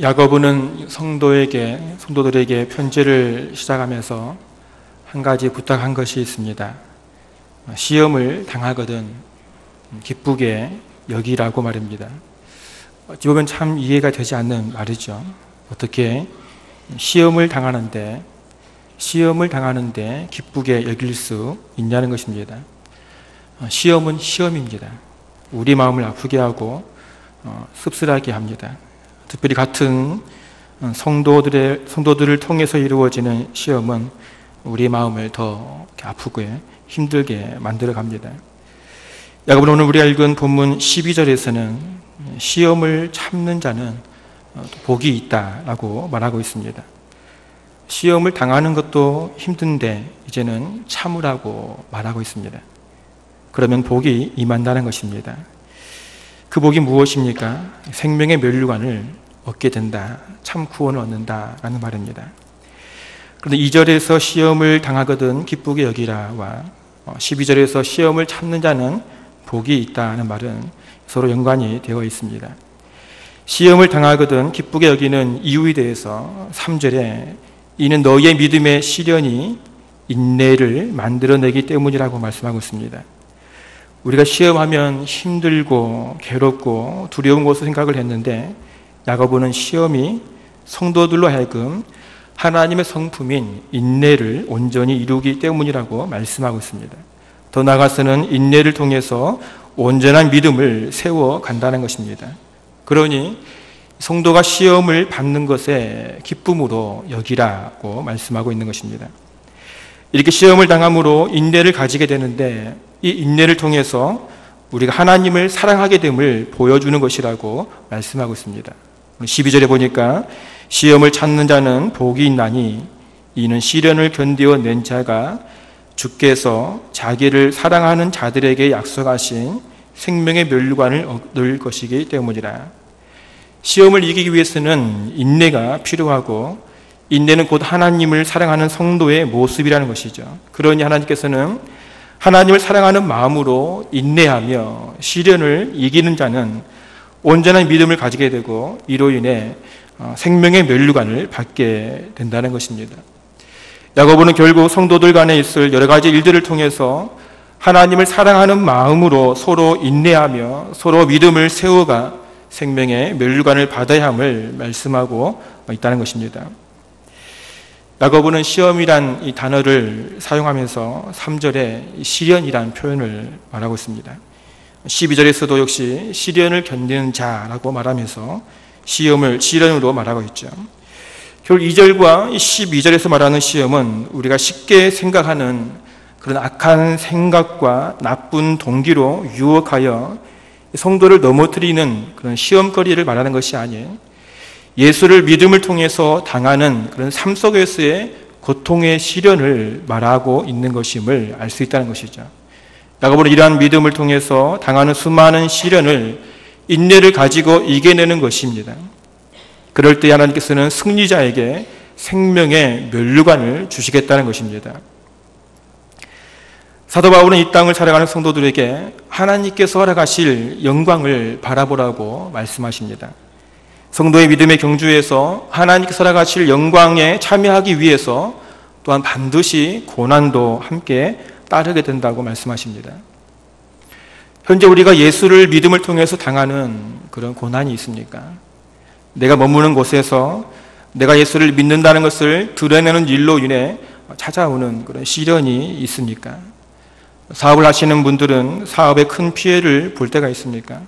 야고보는 성도들에게 편지를 시작하면서 한 가지 부탁한 것이 있습니다. 시험을 당하거든 기쁘게 여기라고 말입니다. 어찌 보면 참 이해가 되지 않는 말이죠. 어떻게 시험을 당하는데 기쁘게 여길 수 있냐는 것입니다. 시험은 시험입니다. 우리 마음을 아프게 하고 씁쓸하게 합니다. 특별히 같은 성도들을 통해서 이루어지는 시험은 우리 마음을 더 아프게 힘들게 만들어 갑니다. 야고보는 오늘 우리가 읽은 본문 12절에서는 시험을 참는 자는 복이 있다라고 말하고 있습니다. 시험을 당하는 것도 힘든데 이제는 참으라고 말하고 있습니다. 그러면 복이 임한다는 것입니다. 그 복이 무엇입니까? 생명의 면류관을 얻게 된다. 참 구원을 얻는다라는 말입니다. 그런데 2절에서 시험을 당하거든 기쁘게 여기라와 12절에서 시험을 참는 자는 복이 있다는 말은 서로 연관이 되어 있습니다. 시험을 당하거든 기쁘게 여기는 이유에 대해서 3절에 이는 너희의 믿음의 시련이 인내를 만들어내기 때문이라고 말씀하고 있습니다. 우리가 시험하면 힘들고 괴롭고 두려운 것으로 생각을 했는데 야고보는 시험이 성도들로 하여금 하나님의 성품인 인내를 온전히 이루기 때문이라고 말씀하고 있습니다. 더 나아가서는 인내를 통해서 온전한 믿음을 세워간다는 것입니다. 그러니 성도가 시험을 받는 것에 기쁨으로 여기라고 말씀하고 있는 것입니다. 이렇게 시험을 당함으로 인내를 가지게 되는데 이 인내를 통해서 우리가 하나님을 사랑하게 됨을 보여주는 것이라고 말씀하고 있습니다. 12절에 보니까 시험을 찾는 자는 복이 있나니 이는 시련을 견디어 낸 자가 주께서 자기를 사랑하는 자들에게 약속하신 생명의 면류관을 얻을 것이기 때문이라. 시험을 이기기 위해서는 인내가 필요하고 인내는 곧 하나님을 사랑하는 성도의 모습이라는 것이죠. 그러니 하나님께서는 하나님을 사랑하는 마음으로 인내하며 시련을 이기는 자는 온전한 믿음을 가지게 되고 이로 인해 생명의 면류관을 받게 된다는 것입니다. 야고보는 결국 성도들 간에 있을 여러 가지 일들을 통해서 하나님을 사랑하는 마음으로 서로 인내하며 서로 믿음을 세워가 생명의 면류관을 받아야 함을 말씀하고 있다는 것입니다. 야고보는 시험이란 이 단어를 사용하면서 3절에 시련이란 표현을 말하고 있습니다. 12절에서도 역시 시련을 견디는 자라고 말하면서 시련으로 말하고 있죠. 결국 2절과 12절에서 말하는 시험은 우리가 쉽게 생각하는 그런 악한 생각과 나쁜 동기로 유혹하여 성도를 넘어뜨리는 그런 시험거리를 말하는 것이 아닌 예수를 믿음을 통해서 당하는 그런 삶 속에서의 고통의 시련을 말하고 있는 것임을 알 수 있다는 것이죠. 야고보는 이러한 믿음을 통해서 당하는 수많은 시련을 인내를 가지고 이겨내는 것입니다. 그럴 때 하나님께서는 승리자에게 생명의 면류관을 주시겠다는 것입니다. 사도 바울은 이 땅을 살아가는 성도들에게 하나님께서 허락하실 영광을 바라보라고 말씀하십니다. 성도의 믿음의 경주에서 하나님께서 허락하실 영광에 참여하기 위해서 또한 반드시 고난도 함께 따르게 된다고 말씀하십니다. 현재 우리가 예수를 믿음을 통해서 당하는 그런 고난이 있습니까? 내가 머무는 곳에서 내가 예수를 믿는다는 것을 드러내는 일로 인해 찾아오는 그런 시련이 있습니까? 사업을 하시는 분들은 사업에 큰 피해를 볼 때가 있습니까?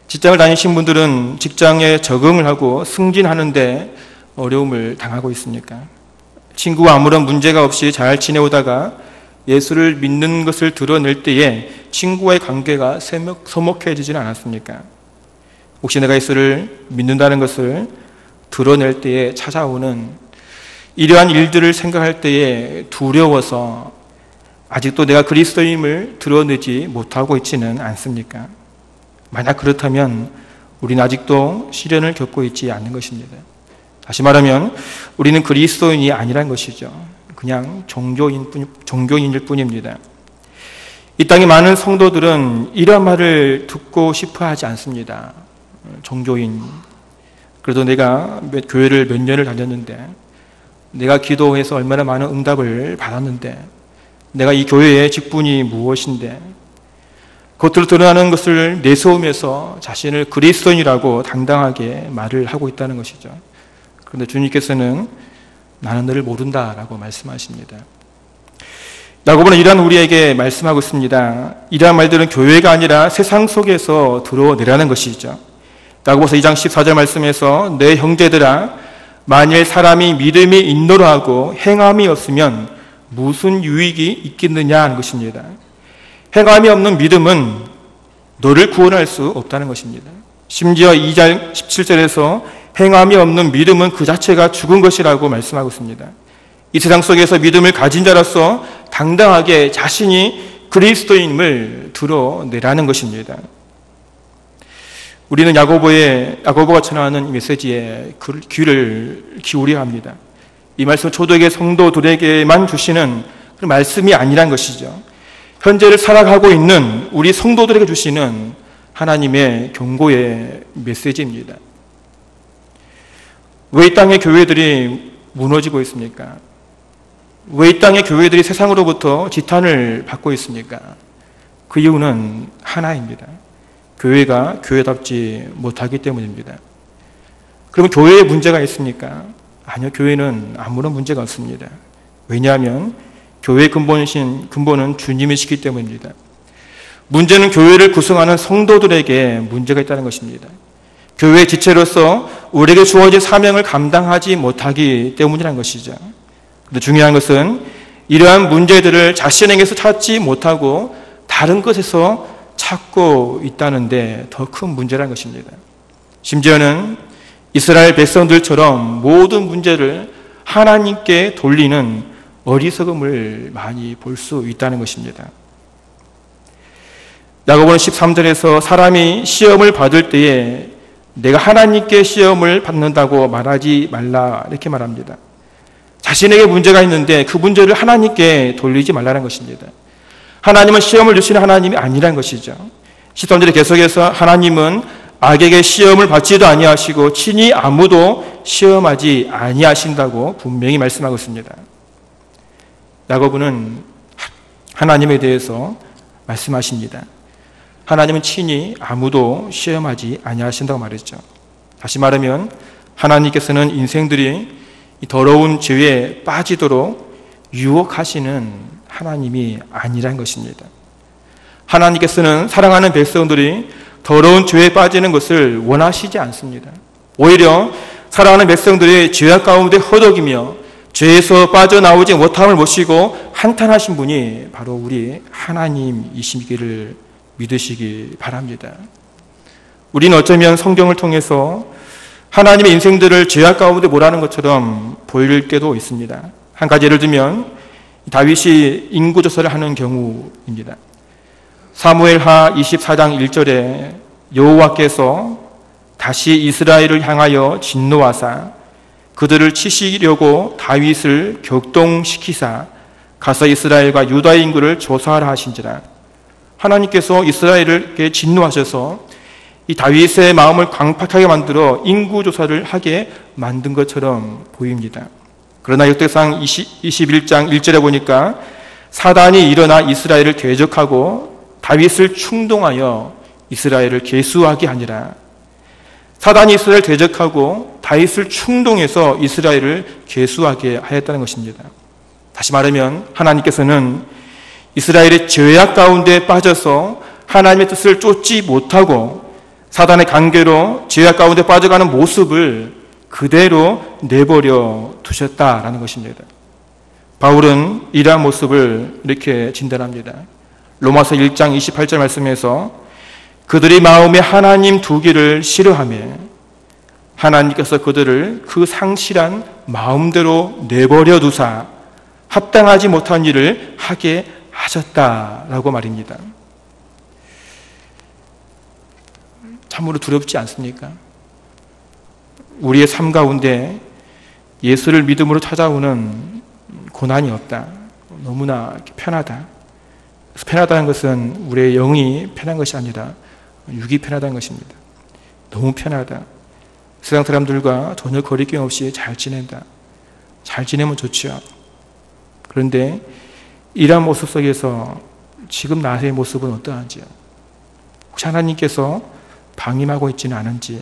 직장을 다니신 분들은 직장에 적응을 하고 승진하는데 어려움을 당하고 있습니까? 친구와 아무런 문제가 없이 잘 지내오다가 예수를 믿는 것을 드러낼 때에 친구와의 관계가 서먹해지지는 않았습니까? 혹시 내가 예수를 믿는다는 것을 드러낼 때에 찾아오는 이러한 일들을 생각할 때에 두려워서 아직도 내가 그리스도임을 드러내지 못하고 있지는 않습니까? 만약 그렇다면 우리는 아직도 시련을 겪고 있지 않는 것입니다. 다시 말하면 우리는 그리스도인이 아니란 것이죠. 그냥 종교인일 뿐입니다. 이 땅의 많은 성도들은 이런 말을 듣고 싶어 하지 않습니다. 종교인, 그래도 내가 교회를 몇 년을 다녔는데, 내가 기도해서 얼마나 많은 응답을 받았는데, 내가 이 교회의 직분이 무엇인데, 겉으로 드러나는 것을 내세우면서 자신을 그리스도인이라고 당당하게 말을 하고 있다는 것이죠. 그런데 주님께서는 나는 너를 모른다라고 말씀하십니다. 야고보는 이러한 우리에게 말씀하고 있습니다. 이러한 말들은 교회가 아니라 세상 속에서 드러내라는 것이죠. 야고보서 2장 14절 말씀에서 내 형제들아 만일 사람이 믿음이 있노라 하고 행함이 없으면 무슨 유익이 있겠느냐 하는 것입니다. 행함이 없는 믿음은 너를 구원할 수 없다는 것입니다. 심지어 2장 17절에서 행함이 없는 믿음은 그 자체가 죽은 것이라고 말씀하고 있습니다. 이 세상 속에서 믿음을 가진 자로서 당당하게 자신이 그리스도인임을 드러내라는 것입니다. 우리는 야고보가 전하는 이 메시지에 귀를 기울여야 합니다. 이 말씀은 초대교회 성도들에게만 주시는 그런 말씀이 아니란 것이죠. 현재를 살아가고 있는 우리 성도들에게 주시는 하나님의 경고의 메시지입니다. 왜 이 땅의 교회들이 무너지고 있습니까? 왜 이 땅의 교회들이 세상으로부터 지탄을 받고 있습니까? 그 이유는 하나입니다. 교회가 교회답지 못하기 때문입니다. 그러면 교회에 문제가 있습니까? 아니요, 교회는 아무런 문제가 없습니다. 왜냐하면 교회의 근본은 주님이시기 때문입니다. 문제는 교회를 구성하는 성도들에게 문제가 있다는 것입니다. 교회의 지체로서 우리에게 주어진 사명을 감당하지 못하기 때문이라는 것이죠. 그런데 중요한 것은 이러한 문제들을 자신에게서 찾지 못하고 다른 것에서 찾고 있다는데 더 큰 문제라는 것입니다. 심지어는 이스라엘 백성들처럼 모든 문제를 하나님께 돌리는 어리석음을 많이 볼 수 있다는 것입니다. 야고보는 13절에서 사람이 시험을 받을 때에 내가 하나님께 시험을 받는다고 말하지 말라 이렇게 말합니다. 자신에게 문제가 있는데 그 문제를 하나님께 돌리지 말라는 것입니다. 하나님은 시험을 주시는 하나님이 아니라는 것이죠. 13절에 계속해서 하나님은 악에게 시험을 받지도 아니하시고 친히 아무도 시험하지 아니하신다고 분명히 말씀하고 있습니다. 야고보는 하나님에 대해서 말씀하십니다. 하나님은 친히 아무도 시험하지 아니하신다고 말했죠. 다시 말하면 하나님께서는 인생들이 더러운 죄에 빠지도록 유혹하시는 하나님이 아니란 것입니다. 하나님께서는 사랑하는 백성들이 더러운 죄에 빠지는 것을 원하시지 않습니다. 오히려 사랑하는 백성들이 죄악 가운데 허덕이며 죄에서 빠져나오지 못함을 모시고 한탄하신 분이 바로 우리 하나님이시기를 믿으시기 바랍니다. 우리는 어쩌면 성경을 통해서 하나님의 인생들을 죄악 가운데 몰아넣은 것처럼 보일 때도 있습니다. 한 가지 예를 들면 다윗이 인구조사를 하는 경우입니다. 사무엘하 24장 1절에 여호와께서 다시 이스라엘을 향하여 진노하사 그들을 치시려고 다윗을 격동시키사 가서 이스라엘과 유다의 인구를 조사하라 하신지라. 하나님께서 이스라엘을 진노하셔서 이 다윗의 마음을 강팍하게 만들어 인구조사를 하게 만든 것처럼 보입니다. 그러나 역대상 21장 1절에 보니까 사단이 일어나 이스라엘을 대적하고 다윗을 충동하여 이스라엘을 계수하게 하니라. 사단이 이스라엘을 대적하고 다윗을 충동해서 이스라엘을 계수하게 하였다는 것입니다. 다시 말하면 하나님께서는 이스라엘의 죄악 가운데 빠져서 하나님의 뜻을 쫓지 못하고 사단의 관계로 죄악 가운데 빠져가는 모습을 그대로 내버려 두셨다라는 것입니다. 바울은 이러한 모습을 이렇게 진단합니다. 로마서 1장 28절 말씀에서 그들이 마음에 하나님 두기를 싫어하며 하나님께서 그들을 그 상실한 마음대로 내버려 두사 합당하지 못한 일을 하게 하셨다라고 말입니다. 참으로 두렵지 않습니까? 우리의 삶 가운데 예수를 믿음으로 찾아오는 고난이 없다. 너무나 편하다. 편하다는 것은 우리의 영이 편한 것이 아니라 육이 편하다는 것입니다. 너무 편하다. 세상 사람들과 전혀 거리낌 없이 잘 지낸다. 잘 지내면 좋죠. 그런데 이러한 모습 속에서 지금 나의 모습은 어떠한지요? 혹시 하나님께서 방임하고 있지는 않은지.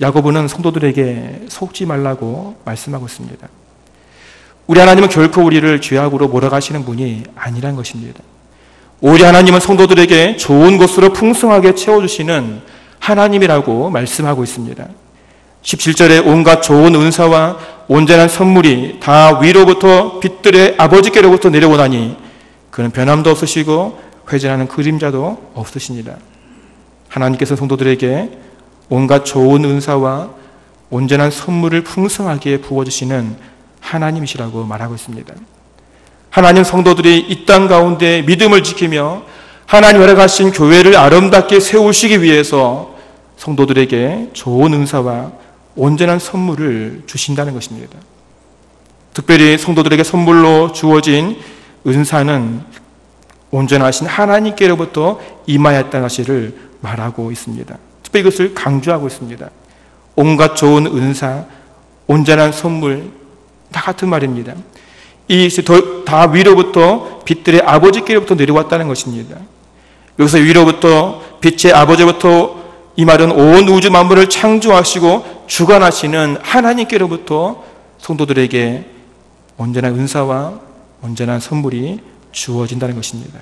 야고보는 성도들에게 속지 말라고 말씀하고 있습니다. 우리 하나님은 결코 우리를 죄악으로 몰아가시는 분이 아니란 것입니다. 오히려 하나님은 성도들에게 좋은 것으로 풍성하게 채워주시는 하나님이라고 말씀하고 있습니다. 17절에 온갖 좋은 은사와 온전한 선물이 다 위로부터 빛들의 아버지께로부터 내려오나니 그는 변함도 없으시고 회전하는 그림자도 없으십니다. 하나님께서 성도들에게 온갖 좋은 은사와 온전한 선물을 풍성하게 부어주시는 하나님이시라고 말하고 있습니다. 하나님 성도들이 이 땅 가운데 믿음을 지키며 하나님 허락하신 교회를 아름답게 세우시기 위해서 성도들에게 좋은 은사와 온전한 선물을 주신다는 것입니다. 특별히 성도들에게 선물로 주어진 은사는 온전하신 하나님께로부터 임하였다는 사실을 말하고 있습니다. 특별히 이것을 강조하고 있습니다. 온갖 좋은 은사, 온전한 선물, 다 같은 말입니다. 이 다 위로부터 빛들의 아버지께로부터 내려왔다는 것입니다. 여기서 위로부터 빛의 아버지부터 이 말은 온 우주 만물을 창조하시고 주관하시는 하나님께로부터 성도들에게 온전한 은사와 온전한 선물이 주어진다는 것입니다.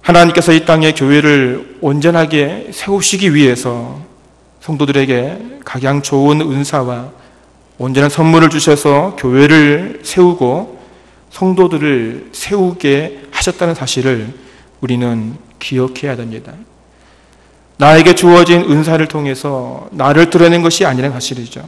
하나님께서 이 땅의 교회를 온전하게 세우시기 위해서 성도들에게 각양 좋은 은사와 온전한 선물을 주셔서 교회를 세우고 성도들을 세우게 하셨다는 사실을 우리는 기억해야 됩니다. 나에게 주어진 은사를 통해서 나를 드러낸 것이 아니라는 사실이죠.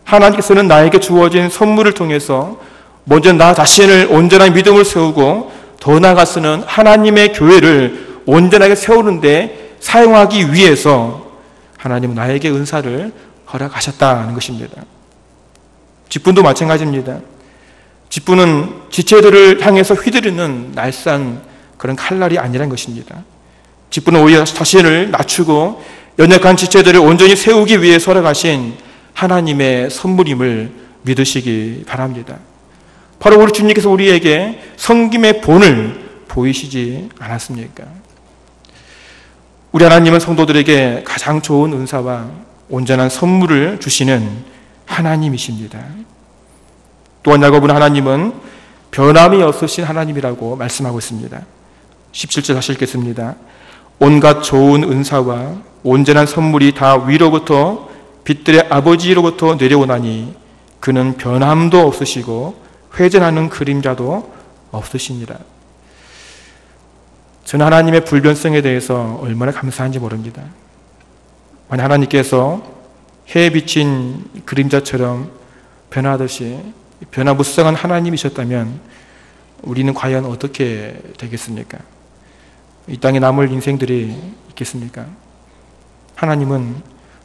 하나님께서는 나에게 주어진 선물을 통해서 먼저 나 자신을 온전한 믿음을 세우고 더 나아가서는 하나님의 교회를 온전하게 세우는데 사용하기 위해서 하나님은 나에게 은사를 허락하셨다는 것입니다. 직분도 마찬가지입니다. 직분은 지체들을 향해서 휘두르는 날쌘 그런 칼날이 아니라는 것입니다. 직분은 오히려 자신을 낮추고 연약한 지체들을 온전히 세우기 위해 허락하신 하나님의 선물임을 믿으시기 바랍니다. 바로 우리 주님께서 우리에게 섬김의 본을 보이시지 않았습니까? 우리 하나님은 성도들에게 가장 좋은 은사와 온전한 선물을 주시는 하나님이십니다. 또한 야고보는 하나님은 변함이 없으신 하나님이라고 말씀하고 있습니다. 17절 다시 읽겠습니다. 온갖 좋은 은사와 온전한 선물이 다 위로부터 빛들의 아버지로부터 내려오나니 그는 변함도 없으시고 회전하는 그림자도 없으시니라. 저는 하나님의 불변성에 대해서 얼마나 감사한지 모릅니다. 만약 하나님께서 해에 비친 그림자처럼 변하듯이 변화무쌍한 하나님이셨다면 우리는 과연 어떻게 되겠습니까? 이 땅에 남을 인생들이 있겠습니까? 하나님은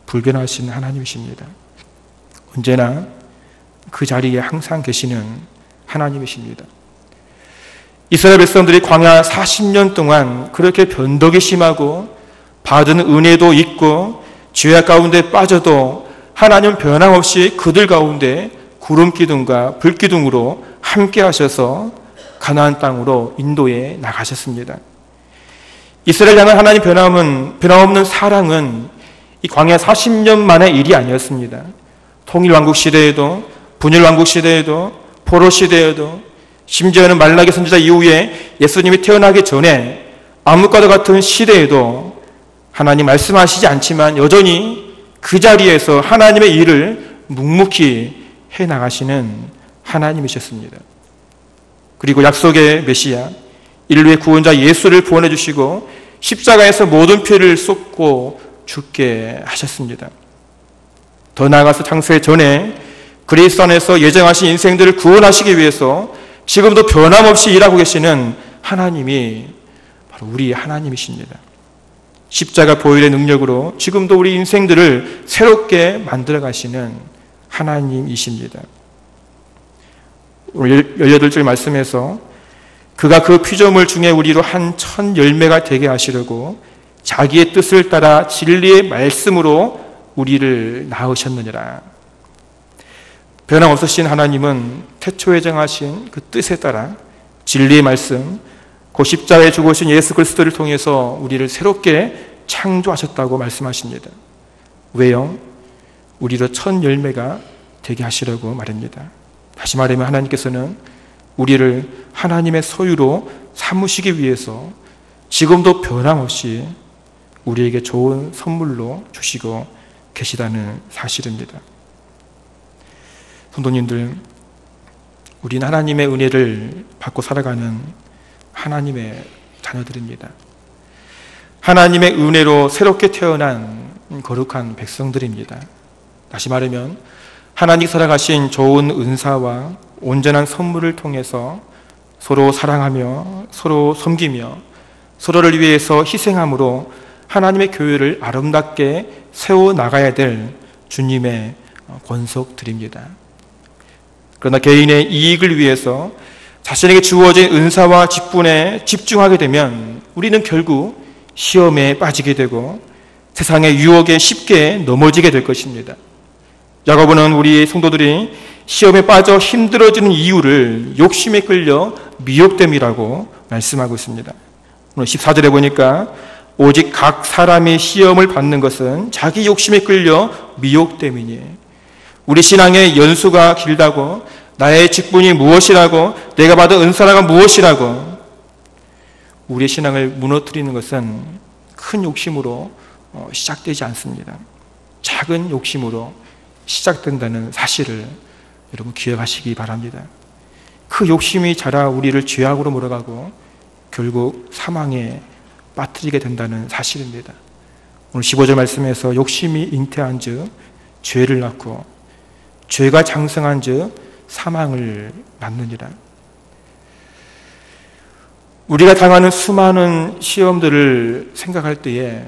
불변하신 하나님이십니다. 언제나 그 자리에 항상 계시는 하나님이십니다. 이스라엘 백성들이 광야 40년 동안 그렇게 변덕이 심하고 받은 은혜도 있고 죄악 가운데 빠져도 하나님 변함없이 그들 가운데 구름 기둥과 불 기둥으로 함께 하셔서 가나안 땅으로 인도해 나가셨습니다. 이스라엘 향한 하나님 변함없는 사랑은 이 광야 40년 만의 일이 아니었습니다. 통일왕국 시대에도 분열왕국 시대에도 포로 시대에도 심지어는 말라기 선지자 이후에 예수님이 태어나기 전에 암흑과도 같은 시대에도 하나님 말씀하시지 않지만 여전히 그 자리에서 하나님의 일을 묵묵히 해나가시는 하나님이셨습니다. 그리고 약속의 메시아, 인류의 구원자 예수를 보내주시고 십자가에서 모든 피를 쏟고 죽게 하셨습니다. 더 나아가서 창세 전에 그리스도 안에서 예정하신 인생들을 구원하시기 위해서 지금도 변함없이 일하고 계시는 하나님이 바로 우리 하나님이십니다. 십자가 보혈의 능력으로 지금도 우리 인생들을 새롭게 만들어 가시는 하나님이십니다. 오늘 18절 말씀에서 그가 그 피조물 중에 우리로 한 천 열매가 되게 하시려고 자기의 뜻을 따라 진리의 말씀으로 우리를 낳으셨느니라. 변함없으신 하나님은 태초에 정하신 그 뜻에 따라 진리의 말씀, 그 십자가에 죽으신 예수 그리스도를 통해서 우리를 새롭게 창조하셨다고 말씀하십니다. 왜요? 우리로 첫 열매가 되게 하시려고 말입니다. 다시 말하면 하나님께서는 우리를 하나님의 소유로 삼으시기 위해서 지금도 변함없이 우리에게 좋은 선물로 주시고 계시다는 사실입니다. 성도님들, 우리는 하나님의 은혜를 받고 살아가는 하나님의 자녀들입니다. 하나님의 은혜로 새롭게 태어난 거룩한 백성들입니다. 다시 말하면 하나님 살아가신 좋은 은사와 온전한 선물을 통해서 서로 사랑하며 서로 섬기며 서로를 위해서 희생함으로 하나님의 교회를 아름답게 세워나가야 될 주님의 권속들입니다. 그러나 개인의 이익을 위해서 자신에게 주어진 은사와 직분에 집중하게 되면 우리는 결국 시험에 빠지게 되고 세상의 유혹에 쉽게 넘어지게 될 것입니다. 야고보는 우리 성도들이 시험에 빠져 힘들어지는 이유를 욕심에 끌려 미혹됨이라고 말씀하고 있습니다. 오늘 14절에 보니까 오직 각 사람이 시험을 받는 것은 자기 욕심에 끌려 미혹됨이니, 우리 신앙의 연수가 길다고, 나의 직분이 무엇이라고, 내가 받은 은사가 무엇이라고, 우리의 신앙을 무너뜨리는 것은 큰 욕심으로 시작되지 않습니다. 작은 욕심으로 시작된다는 사실을 여러분 기억하시기 바랍니다. 그 욕심이 자라 우리를 죄악으로 몰아가고 결국 사망에 빠뜨리게 된다는 사실입니다. 오늘 15절 말씀에서 욕심이 잉태한 즉 죄를 낳고 죄가 장성한 즉 사망을 낳느니라. 우리가 당하는 수많은 시험들을 생각할 때에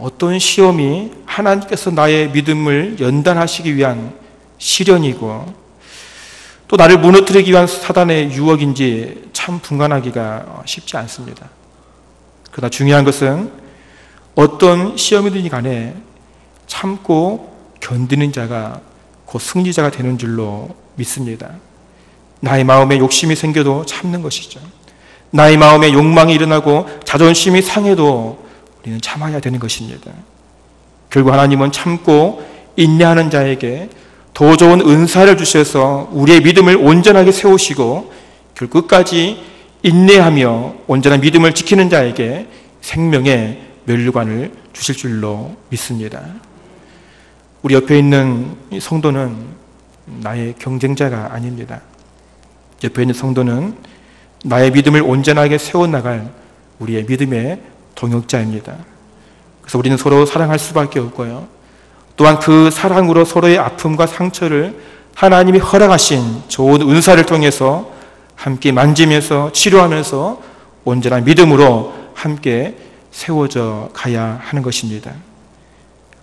어떤 시험이 하나님께서 나의 믿음을 연단하시기 위한 시련이고 또 나를 무너뜨리기 위한 사단의 유혹인지 참 분간하기가 쉽지 않습니다. 그러나 중요한 것은 어떤 시험이든지 간에 참고 견디는 자가 곧 승리자가 되는 줄로 믿습니다. 나의 마음에 욕심이 생겨도 참는 것이죠. 나의 마음에 욕망이 일어나고 자존심이 상해도 우리는 참아야 되는 것입니다. 결국 하나님은 참고 인내하는 자에게 더 좋은 은사를 주셔서 우리의 믿음을 온전하게 세우시고 결국 끝까지 인내하며 온전한 믿음을 지키는 자에게 생명의 면류관을 주실 줄로 믿습니다. 우리 옆에 있는 이 성도는 나의 경쟁자가 아닙니다. 옆에 있는 성도는 나의 믿음을 온전하게 세워나갈 우리의 믿음의 동역자입니다. 그래서 우리는 서로 사랑할 수밖에 없고요. 또한 그 사랑으로 서로의 아픔과 상처를 하나님이 허락하신 좋은 은사를 통해서 함께 만지면서 치료하면서 온전한 믿음으로 함께 세워져 가야 하는 것입니다.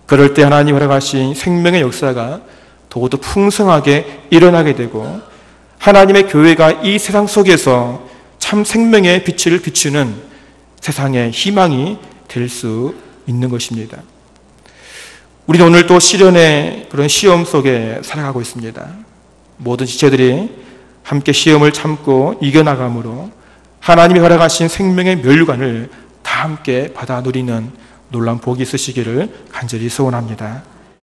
그럴 때 하나님 허락하신 생명의 역사가 더욱더 풍성하게 일어나게 되고 하나님의 교회가 이 세상 속에서 참 생명의 빛을 비추는 세상의 희망이 될 수 있는 것입니다. 우리는 오늘 또 시련의 그런 시험 속에 살아가고 있습니다. 모든 지체들이 함께 시험을 참고 이겨나감으로 하나님이 허락하신 생명의 면류관을 다 함께 받아 누리는 놀라운 복이 있으시기를 간절히 소원합니다.